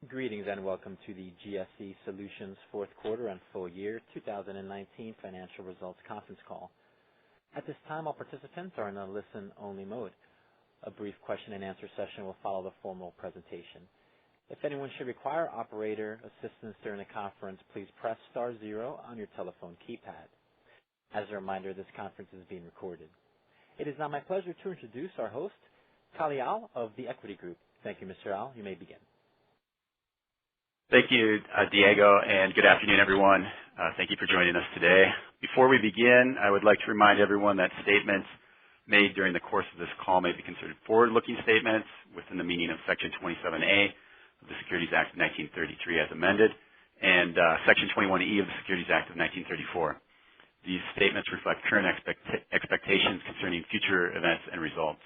Greetings and welcome to the GSE Solutions fourth quarter and full year 2019 financial results conference call. At this time, all participants are in a listen-only mode. A brief question and answer session will follow the formal presentation. If anyone should require operator assistance during the conference, please press *0 on your telephone keypad. As a reminder, this conference is being recorded. It is now my pleasure to introduce our host, Kali Al of the Equity Group. Thank you, Mr. Al. You may begin. Thank you, Diego, and good afternoon, everyone. Thank you for joining us today. Before we begin, I would like to remind everyone that statements made during the course of this call may be considered forward-looking statements within the meaning of Section 27A of the Securities Act of 1933 as amended, and Section 21E of the Securities Act of 1934. These statements reflect current expectations concerning future events and results.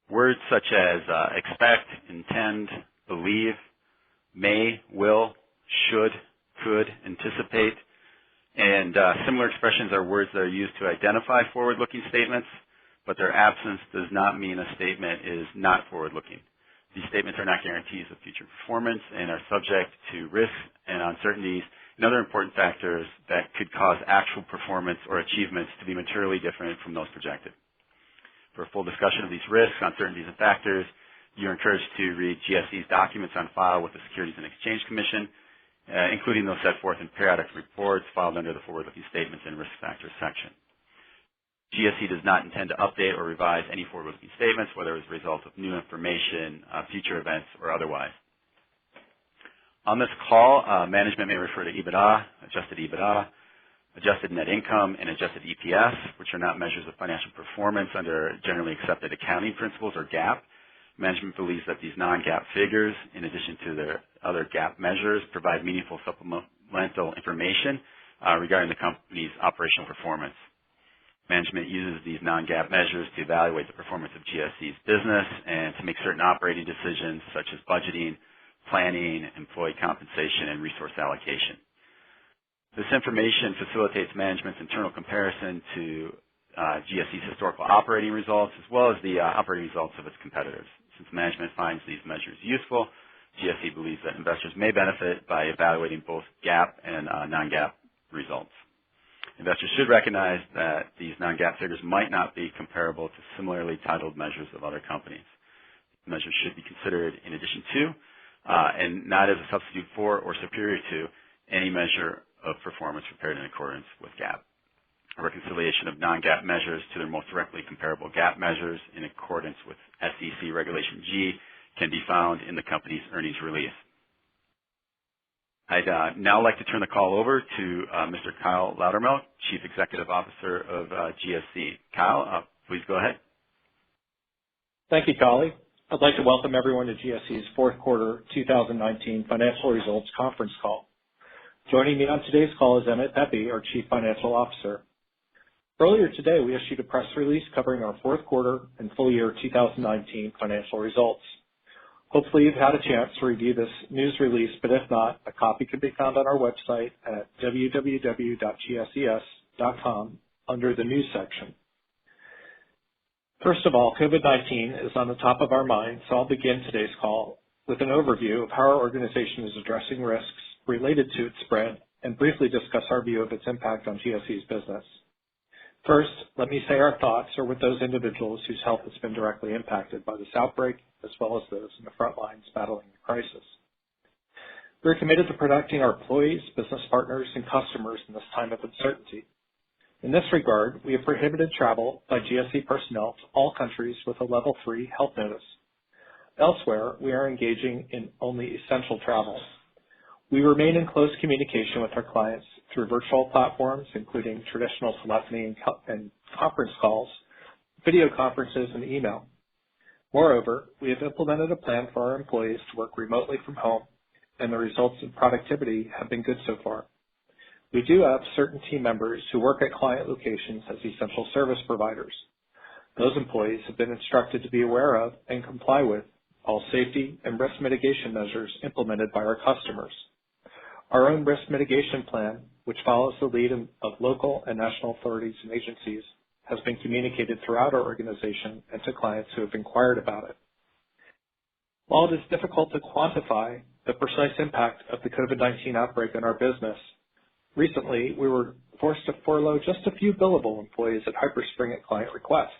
Words such as expect, intend, believe, may, will, should, could, anticipate, and similar expressions are words that are used to identify forward-looking statements, but their absence does not mean a statement is not forward-looking. These statements are not guarantees of future performance and are subject to risks and uncertainties and other important factors that could cause actual performance or achievements to be materially different from those projected. For a full discussion of these risks, uncertainties, and factors, you're encouraged to read GSE's documents on file with the Securities and Exchange Commission, including those set forth in periodic reports filed under the forward-looking statements and risk factors section. GSE does not intend to update or revise any forward-looking statements, whether as a result of new information, future events, or otherwise. On this call, management may refer to EBITDA, adjusted net income, and adjusted EPS, which are not measures of financial performance under generally accepted accounting principles or GAAP. Management believes that these non-GAAP figures, in addition to their other GAAP measures, provide meaningful supplemental information regarding the company's operational performance. Management uses these non-GAAP measures to evaluate the performance of GSE's business and to make certain operating decisions such as budgeting, planning, employee compensation, and resource allocation. This information facilitates management's internal comparison to GSE's historical operating results as well as the operating results of its competitors. Since management finds these measures useful, GSE believes that investors may benefit by evaluating both GAAP and non-GAAP results. Investors should recognize that these non-GAAP figures might not be comparable to similarly titled measures of other companies. Measures should be considered in addition to and not as a substitute for or superior to any measure of performance prepared in accordance with GAAP. A reconciliation of non-GAAP measures to their most directly comparable GAAP measures in accordance with SEC Regulation G can be found in the company's earnings release. I'd now like to turn the call over to Mr. Kyle Loudermilk, Chief Executive Officer of GSE. Kyle, please go ahead. Thank you, Kali. I'd like to welcome everyone to GSE's fourth quarter 2019 financial results conference call. Joining me on today's call is Emmett Pepe, our Chief Financial Officer. Earlier today, we issued a press release covering our fourth quarter and full year 2019 financial results. Hopefully you've had a chance to review this news release, but if not, a copy can be found on our website at www.gses.com under the news section. First of all, COVID-19 is on the top of our minds, so I'll begin today's call with an overview of how our organization is addressing risks related to its spread and briefly discuss our view of its impact on GSE's business. First, let me say our thoughts are with those individuals whose health has been directly impacted by this outbreak, as well as those in the front lines battling the crisis. We're committed to protecting our employees, business partners, and customers in this time of uncertainty. In this regard, we have prohibited travel by GSE personnel to all countries with a Level 3 health notice. Elsewhere, we are engaging in only essential travel. We remain in close communication with our clients through virtual platforms, including traditional telephony and conference calls, video conferences, and email. Moreover, we have implemented a plan for our employees to work remotely from home, and the results in productivity have been good so far. We do have certain team members who work at client locations as essential service providers. Those employees have been instructed to be aware of and comply with all safety and risk mitigation measures implemented by our customers. Our own risk mitigation plan, which follows the lead of local and national authorities and agencies, has been communicated throughout our organization and to clients who have inquired about it. While it is difficult to quantify the precise impact of the COVID-19 outbreak on our business, recently we were forced to furlough just a few billable employees at HyperSpring at client request.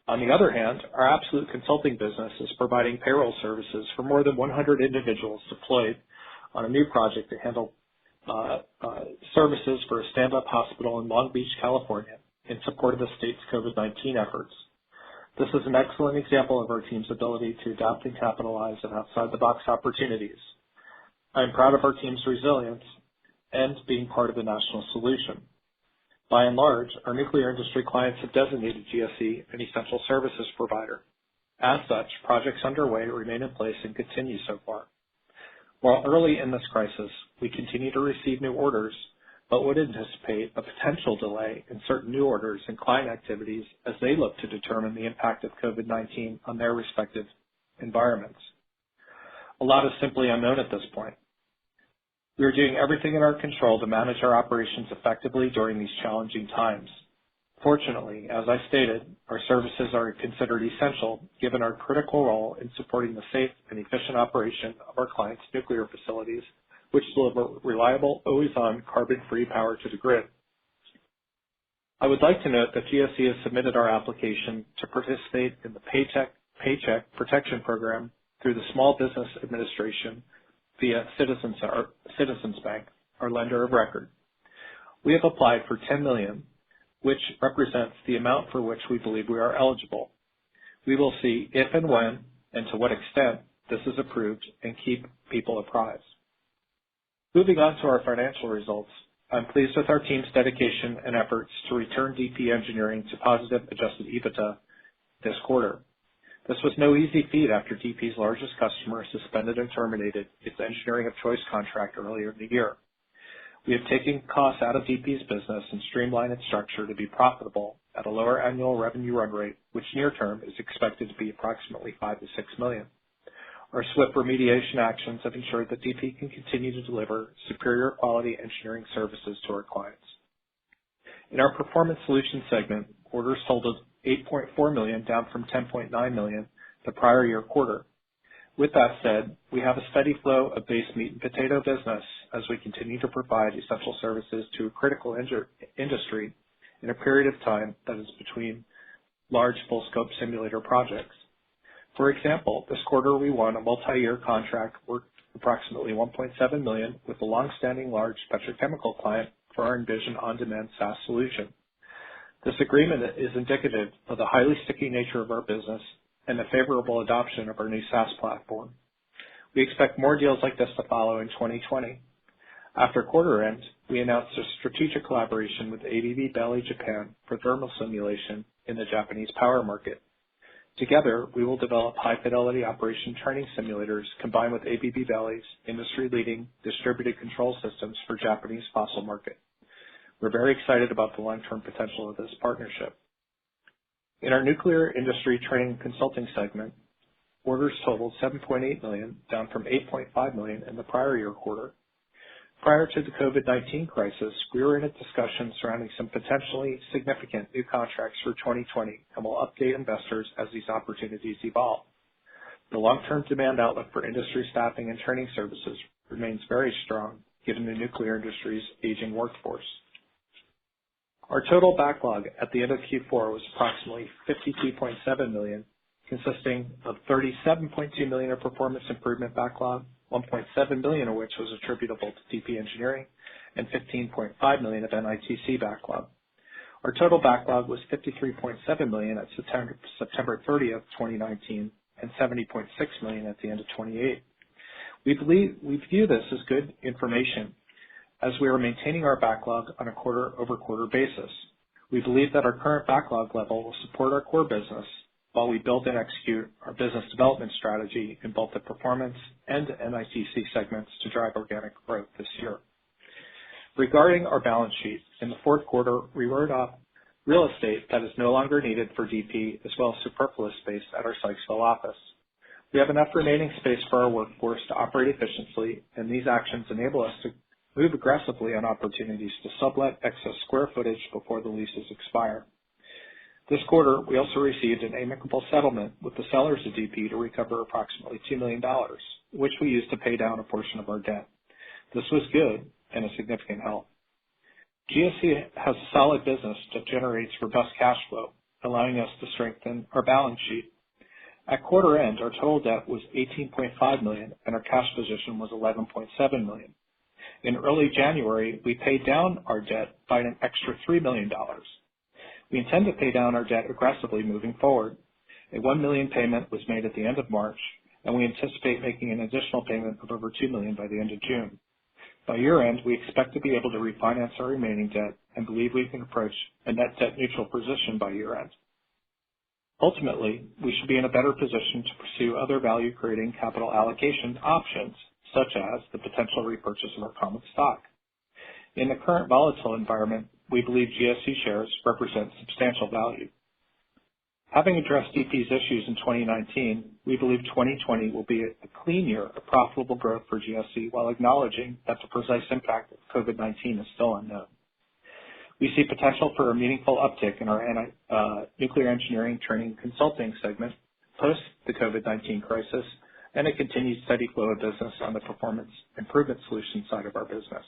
On the other hand, our Absolute Consulting business is providing payroll services for more than 100 individuals deployed on a new project to handle services for a stand-up hospital in Long Beach, California, in support of the state's COVID-19 efforts. This is an excellent example of our team's ability to adapt and capitalize on outside-the-box opportunities. I am proud of our team's resilience and being part of the national solution. By and large, our nuclear industry clients have designated GSE an essential services provider. As such, projects underway remain in place and continue so far. While early in this crisis, we continue to receive new orders, but would anticipate a potential delay in certain new orders and client activities as they look to determine the impact of COVID-19 on their respective environments. A lot is simply unknown at this point. We are doing everything in our control to manage our operations effectively during these challenging times. Fortunately, as I stated, our services are considered essential given our critical role in supporting the safe and efficient operation of our clients' nuclear facilities, which deliver reliable, always-on, carbon-free power to the grid. I would like to note that GSE has submitted our application to participate in the Paycheck Protection Program through the Small Business Administration via Citizens Bank, our lender of record. We have applied for $10 million, which represents the amount for which we believe we are eligible. We will see if and when and to what extent this is approved and keep people apprised. Moving on to our financial results, I'm pleased with our team's dedication and efforts to return DP Engineering to positive adjusted EBITDA this quarter. This was no easy feat after DP's largest customer suspended and terminated its engineering of choice contract earlier in the year. We have taken costs out of DP's business and streamlined its structure to be profitable at a lower annual revenue run rate, which near term is expected to be approximately $5 to $6 million. Our swift remediation actions have ensured that DP can continue to deliver superior quality engineering services to our clients. In our Performance Solutions segment, orders totaled $8.4 million, down from $10.9 million the prior year quarter. With that said, we have a steady flow of base meat and potato business as we continue to provide essential services to a critical industry in a period of time that is between large full-scope simulator projects. For example, this quarter we won a multi-year contract worth approximately $1.7 million with a long-standing large petrochemical client for our Envision on-demand SaaS solution. This agreement is indicative of the highly sticky nature of our business and the favorable adoption of our new SaaS platform. We expect more deals like this to follow in 2020. After quarter end, we announced a strategic collaboration with ABB Valley Japan for thermal simulation in the Japanese power market. Together, we will develop high-fidelity operation training simulators combined with ABB Valley's industry-leading distributed control systems for Japanese fossil market. We're very excited about the long-term potential of this partnership. In our Nuclear Industry Training Consulting segment, orders totaled $7.8 million, down from $8.5 million in the prior year quarter. Prior to the COVID-19 crisis, we were in a discussion surrounding some potentially significant new contracts for 2020 and will update investors as these opportunities evolve. The long-term demand outlook for industry staffing and training services remains very strong given the nuclear industry's aging workforce. Our total backlog at the end of Q4 was approximately $52.7 million, consisting of $37.2 million of performance improvement backlog, $1.7 million of which was attributable to DP Engineering, and $15.5 million of NITC backlog. Our total backlog was $53.7 million at September 30th, 2019, and $70.6 million at the end of 2018. We view this as good information as we are maintaining our backlog on a quarter-over-quarter basis. We believe that our current backlog level will support our core business while we build and execute our business development strategy in both the performance and NITC segments to drive organic growth this year. Regarding our balance sheet, in the fourth quarter, we wrote off real estate that is no longer needed for DP as well as superfluous space at our Sykesville office. We have enough remaining space for our workforce to operate efficiently, and these actions enable us to move aggressively on opportunities to sublet excess square footage before the leases expire. This quarter, we also received an amicable settlement with the sellers of DP to recover approximately $2 million, which we used to pay down a portion of our debt. This was good and a significant help. GSE has a solid business that generates robust cash flow, allowing us to strengthen our balance sheet. At quarter end, our total debt was $18.5 million and our cash position was $11.7 million. In early January, we paid down our debt by an extra $3 million. We intend to pay down our debt aggressively moving forward. A $1 million payment was made at the end of March, and we anticipate making an additional payment of over $2 million by the end of June. By year-end, we expect to be able to refinance our remaining debt and believe we can approach a net debt neutral position by year-end. Ultimately, we should be in a better position to pursue other value-creating capital allocation options, such as the potential repurchase of our common stock. In the current volatile environment, we believe GSE shares represent substantial value. Having addressed DP's issues in 2019, we believe 2020 will be a clean year of profitable growth for GSE while acknowledging that the precise impact of COVID-19 is still unknown. We see potential for a meaningful uptick in our nuclear engineering training consulting segment post the COVID-19 crisis and a continued steady flow of business on the performance improvement solution side of our business.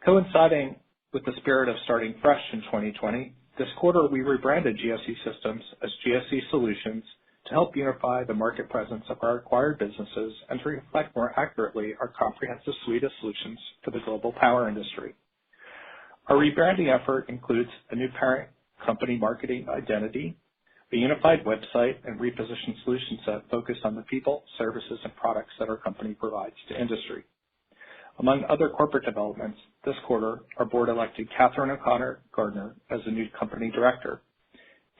Coinciding with the spirit of starting fresh in 2020, this quarter we rebranded GSE Systems as GSE Solutions to help unify the market presence of our acquired businesses and to reflect more accurately our comprehensive suite of solutions for the global power industry. Our rebranding effort includes a new parent company marketing identity, a unified website, and repositioned solution set focused on the people, services, and products that our company provides to industry. Among other corporate developments, this quarter, our board elected Catherine O'Connor Gardner as the new company director.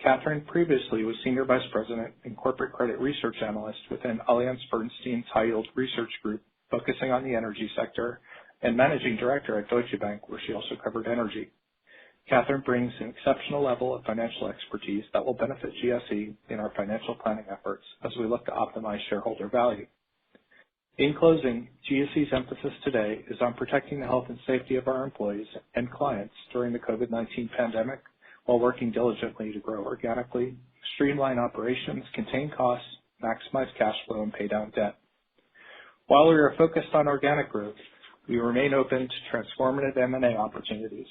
Catherine previously was Senior Vice President and Corporate Credit Research Analyst within AllianceBernstein's High Yield Research Group, focusing on the energy sector, and Managing Director at Deutsche Bank, where she also covered energy. Catherine brings an exceptional level of financial expertise that will benefit GSE in our financial planning efforts as we look to optimize shareholder value. In closing, GSE's emphasis today is on protecting the health and safety of our employees and clients during the COVID-19 pandemic while working diligently to grow organically, streamline operations, contain costs, maximize cash flow, and pay down debt. While we are focused on organic growth, we remain open to transformative M&A opportunities.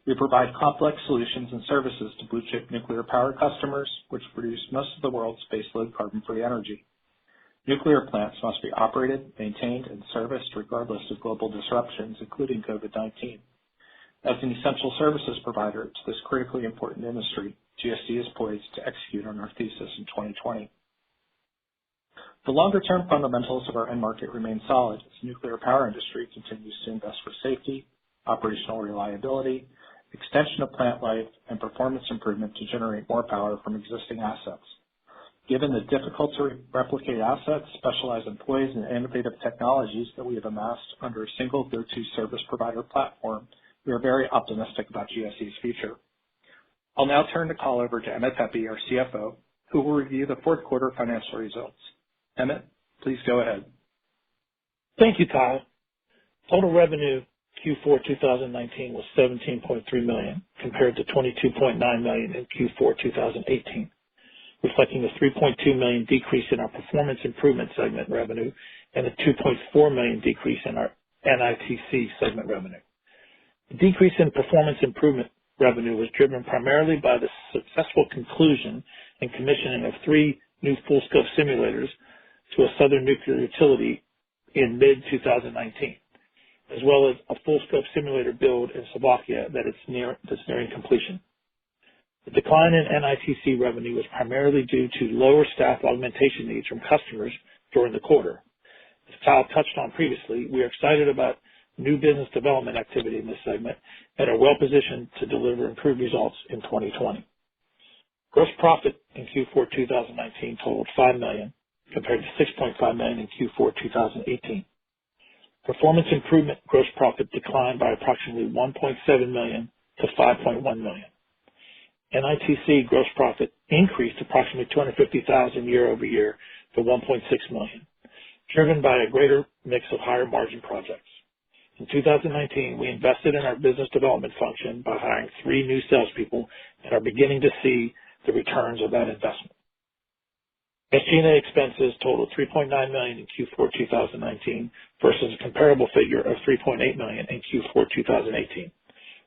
We provide complex solutions and services to blue-chip nuclear power customers, which produce most of the world's baseload carbon-free energy. Nuclear plants must be operated, maintained, and serviced regardless of global disruptions, including COVID-19. As an essential services provider to this critically important industry, GSE is poised to execute on our thesis in 2020. The longer-term fundamentals of our end market remain solid as the nuclear power industry continues to invest for safety, operational reliability, extension of plant life, and performance improvement to generate more power from existing assets. Given the difficult to replicate assets, specialized employees, and innovative technologies that we have amassed under a single go-to service provider platform, we are very optimistic about GSE's future. I'll now turn the call over to Emmett Pepe, our CFO, who will review the fourth quarter financial results. Emmett, please go ahead. Thank you, Kyle. Total revenue Q4 2019 was $17.3 million compared to $22.9 million in Q4 2018. Reflecting a $3.2 million decrease in our performance improvement segment revenue and a $2.4 million decrease in our NITC segment revenue. The decrease in performance improvement revenue was driven primarily by the successful conclusion and commissioning of 3 new full-scope simulators to a southern nuclear utility in mid-2019, as well as a full-scope simulator build in Slovakia that's nearing completion. The decline in NITC revenue was primarily due to lower staff augmentation needs from customers during the quarter. As Kyle touched on previously, we are excited about new business development activity in this segment and are well positioned to deliver improved results in 2020. Gross profit in Q4 2019 totaled $5 million compared to $6.5 million in Q4 2018. Performance improvement gross profit declined by approximately $1.7 million to $5.1 million. NITC gross profit increased approximately $250,000 year over year to $1.6 million, driven by a greater mix of higher margin projects. In 2019, we invested in our business development function by hiring 3 new salespeople and are beginning to see the returns of that investment. SG&A expenses totaled $3.9 million in Q4 2019 versus a comparable figure of $3.8 million in Q4 2018.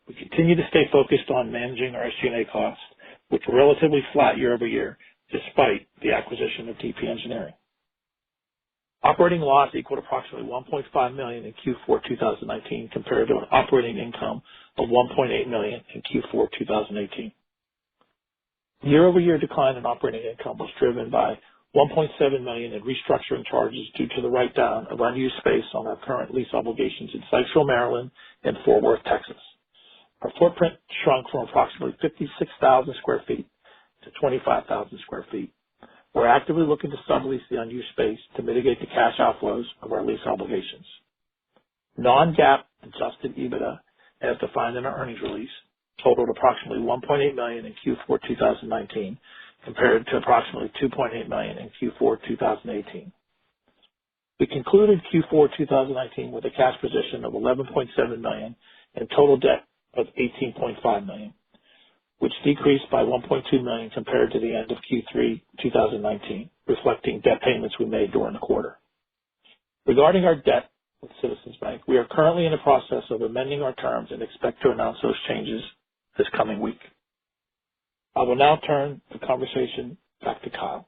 We continue to stay focused on managing our SG&A costs, which were relatively flat year over year, despite the acquisition of DP Engineering. Operating loss equaled approximately $1.5 million in Q4 2019 compared to an operating income of $1.8 million in Q4 2018. Year-over-year decline in operating income was driven by $1.7 million in restructuring charges due to the write-down of unused space on our current lease obligations in Sykesville, Maryland, and Fort Worth, Texas. Our footprint shrunk from approximately 56,000 square feet to 25,000 square feet. We're actively looking to sublease the unused space to mitigate the cash outflows of our lease obligations. Non-GAAP adjusted EBITDA, as defined in our earnings release, totaled approximately $1.8 million in Q4 2019 compared to approximately $2.8 million in Q4 2018. We concluded Q4 2019 with a cash position of $11.7 million and total debt of $18.5 million, which decreased by $1.2 million compared to the end of Q3 2019, reflecting debt payments we made during the quarter. Regarding our debt with Citizens Bank, we are currently in the process of amending our terms and expect to announce those changes this coming week. I will now turn the conversation back to Kyle.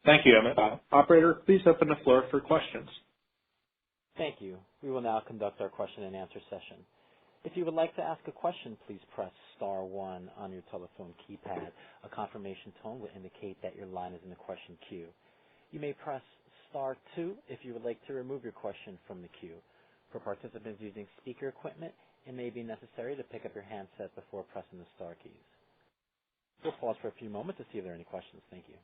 Thank you, Emmett. Operator, please open the floor for questions. Thank you. We will now conduct our question and answer session. If you would like to ask a question, please press star 1 on your telephone keypad. A confirmation tone will indicate that your line is in the question queue. You may press star 2 if you would like to remove your question from the queue. For participants using speaker equipment, it may be necessary to pick up your handset before pressing the star keys. We'll pause for a few moments to see if there are any questions. Thank you.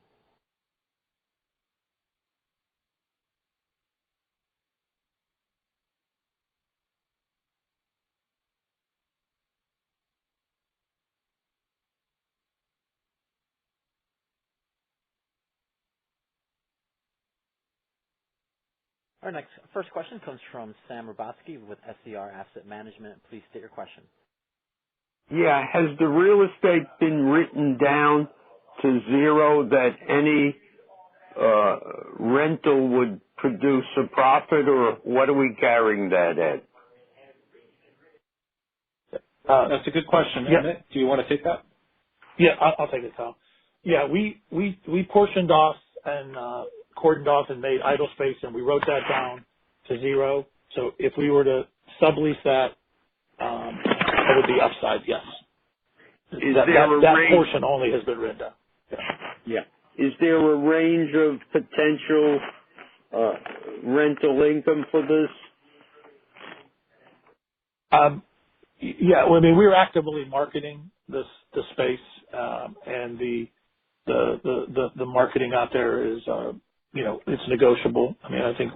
Our first question comes from Sam Robatsky with SCR Asset Management. Please state your question. Yeah, has the real estate been written down to zero that any rental would produce a profit, or what are we carrying that at? That's a good question. Yeah. Emmett, do you want to take that? Yeah, I'll take it, Kyle. Yeah, we portioned off and cordoned off and made idle space, and we wrote that down to zero. So if we were to sublease that, that would be upside, yes. That portion only has been written down. Yeah. Is there a range of potential rental income for this? Yeah, well, I mean, we're actively marketing the space, and the marketing out there is, it's negotiable. I mean, I think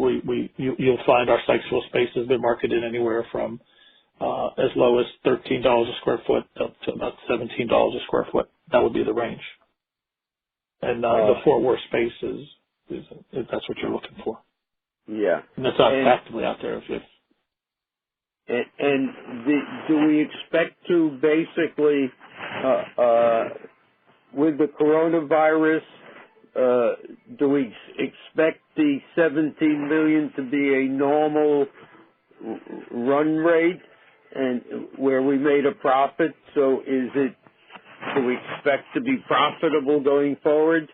you'll find our Sykesville space has been marketed anywhere from as low as $13 a square foot up to about $17 a square foot. That would be the range. And the Fort Worth space is if that's what you're looking for. Yeah. And that's actively out there. Do we expect to basically, with the coronavirus, do we expect the $17 million to be a normal run rate and where we made a profit? So do we expect to be profitable going forward?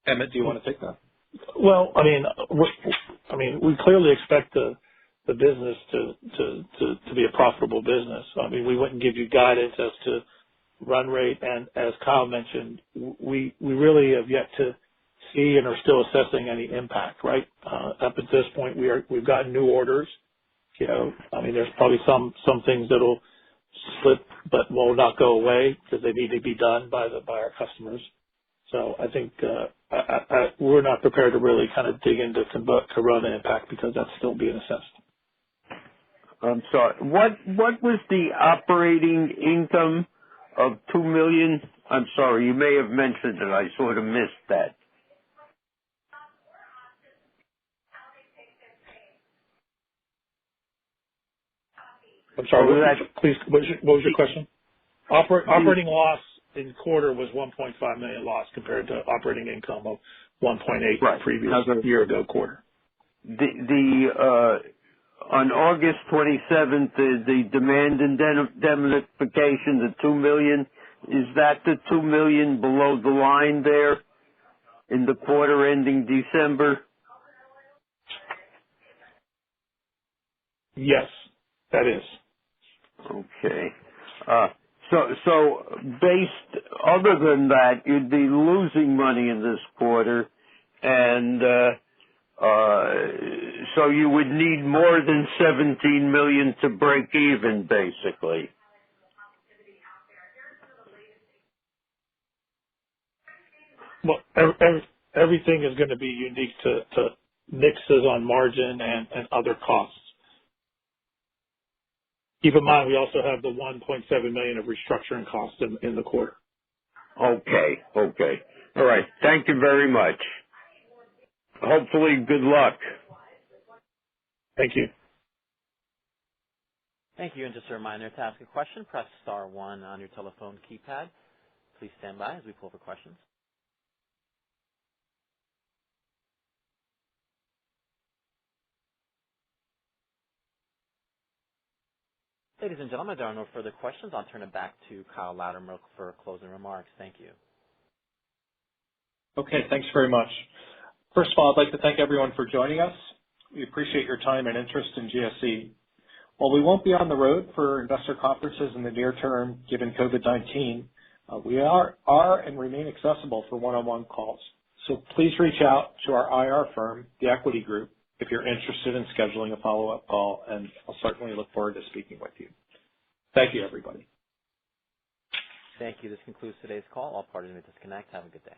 Emmett, do you want to take that? Well, I mean, we clearly expect the business to be a profitable business. I mean, we wouldn't give you guidance as to run rate, and as Kyle mentioned, we really have yet to see and are still assessing any impact. Right up at this point, we've gotten new orders. I mean, there's probably some things that'll slip, but will not go away because they need to be done by our customers. So I think we're not prepared to really kind of dig into corona impact because that's still being assessed. I'm sorry. What was the operating income of $2 million? I'm sorry, you may have mentioned it. I sort of missed that. I'm sorry, please, what was your question? Operating loss in quarter was $1.5 million loss compared to operating income of $1.8 right. previous year ago quarter. On August 27th, the demand indemnification, the $2 million, is that the $2 million below the line there in the quarter ending December? Yes, that is. Okay. So based, other than that, you'd be losing money in this quarter, and so you would need more than $17 million to break even, basically. Well, everything is going to be unique to mixes on margin and other costs. Keep in mind, we also have the $1.7 million of restructuring costs in the quarter. Okay. All right. Thank you very much. Hopefully, good luck. Thank you. Thank you. And just a reminder, to ask a question, press star 1 on your telephone keypad. Please stand by as we pull for questions. Ladies and gentlemen, there are no further questions. I'll turn it back to Kyle Loudermilk for closing remarks. Thank you. Okay, thanks very much. First of all, I'd like to thank everyone for joining us. We appreciate your time and interest in GSE. While we won't be on the road for investor conferences in the near term, given COVID-19, we are and remain accessible for one-on-one calls. So please reach out to our IR firm, The Equity Group, if you're interested in scheduling a follow-up call, and I'll certainly look forward to speaking with you. Thank you, everybody. Thank you. This concludes today's call. All parties may disconnect. Have a good day.